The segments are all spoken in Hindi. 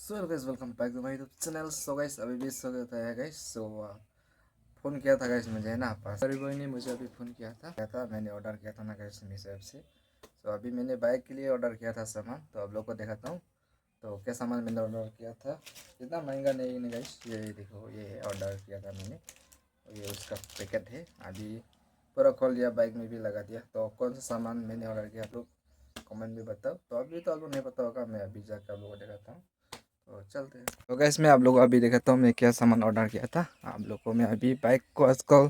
So guys welcome back to my YouTube channel. So guys अभी भी सो गया था गाइस। फ़ोन किया था गाइस मुझे ना पास कोई ने मुझे अभी फ़ोन किया था मैंने ऑर्डर किया था ना गाइस मीशो ऐप से। सो अभी मैंने बाइक के लिए ऑर्डर किया था सामान, तो आप लोग को दिखाता हूँ। तो क्या सामान मैंने ऑर्डर किया था, इतना महंगा नहीं है गाइस। ये देखो, ये ऑर्डर किया था मैंने, ये उसका पैकेट है। अभी पूरा खोल दिया, बाइक में भी लगा दिया। तो कौन सा सामान मैंने ऑर्डर किया आप लोग कमेंट में बताओ। तो अभी तो आप लोग नहीं पता होगा, मैं अभी जाकर आप लोगों को दिखाता हूँ। तो चलते हैं। तो गैस मैं आप लोगों को अभी दिखाता हूँ मैं क्या सामान ऑर्डर किया था। आप लोग को मैं अभी बाइक को आजकल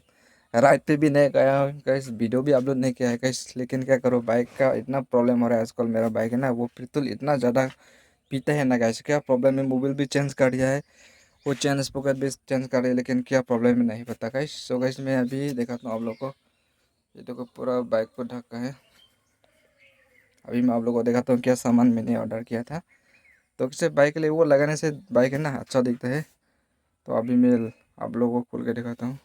राइड पे भी नहीं गया हूँ गैस, वीडियो भी अपलोड नहीं किया है गैस। लेकिन क्या करो, बाइक का इतना प्रॉब्लम हो रहा है आजकल। मेरा बाइक है ना, वो पेट्रोल इतना ज़्यादा पीता है ना गैस। क्या प्रॉब्लम है, मोबिल भी चेंज कर दिया है, वो चेन स्पोकेट भी चेंज कर दिया, लेकिन क्या प्रॉब्लम है नहीं पता गैस। सो गैस मैं अभी दिखाता हूँ आप लोग को। ये देखो पूरा बाइक को ढका है। अभी मैं आप लोग को दिखाता हूँ क्या सामान मैंने ऑर्डर किया था। तो किसी बाइक के लिए वो लगाने से बाइक है ना अच्छा दिखता है। तो अभी मैं आप लोगों को खोल के दिखाता हूँ।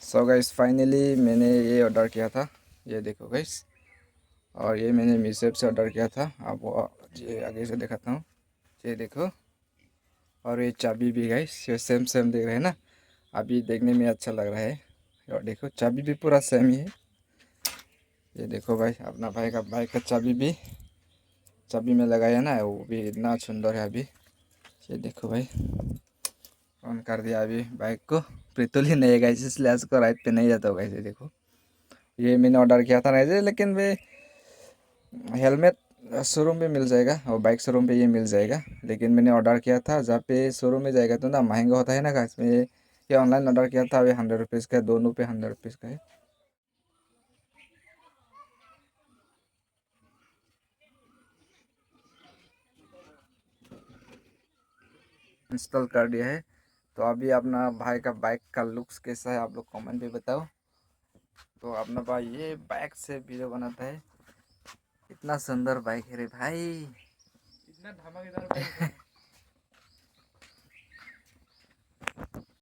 सो गाइस फाइनली मैंने ये ऑर्डर किया था, ये देखो गाइस। और ये मैंने मीशो ऐप से ऑर्डर किया था। आपको ये आगे से दिखाता हूँ, ये देखो। और ये चाबी भी गाइस, ये सेम सेम दिख रहा है ना, अभी देखने में अच्छा लग रहा है। और देखो चाबी भी पूरा सेम ही है। ये देखो भाई, अपना भाई का बाइक का चाबी भी चाबी में लगाया ना, वो भी इतना सुंदर है। अभी ये देखो भाई, ऑन कर दिया अभी बाइक को। पेट्रोल ही नहीं है गाइस, इसलिए आज को राइड पे नहीं जाता होगा। ऐसे देखो, ये मैंने ऑर्डर किया था ना ऐसे, लेकिन वे हेलमेट शोरूम पे मिल जाएगा और बाइक शोरूम पे ये मिल जाएगा। लेकिन मैंने ऑर्डर किया था जहाँ पे शोरूम में जाएगा तो ना महंगा होता है ना गाइस। मैं ये ऑनलाइन ऑर्डर किया था, अभी 100 रुपीज़ का है, दोनों पे 100 रुपीज़ का है। इंस्टॉल कर दिया है। तो अभी अपना भाई का बाइक का लुक्स कैसा है आप लोग कमेंट में बताओ। तो अपना भाई ये बाइक से वीडियो बनाता है, इतना सुंदर बाइक है रे भाई, इतना धमाकेदार बाइक है।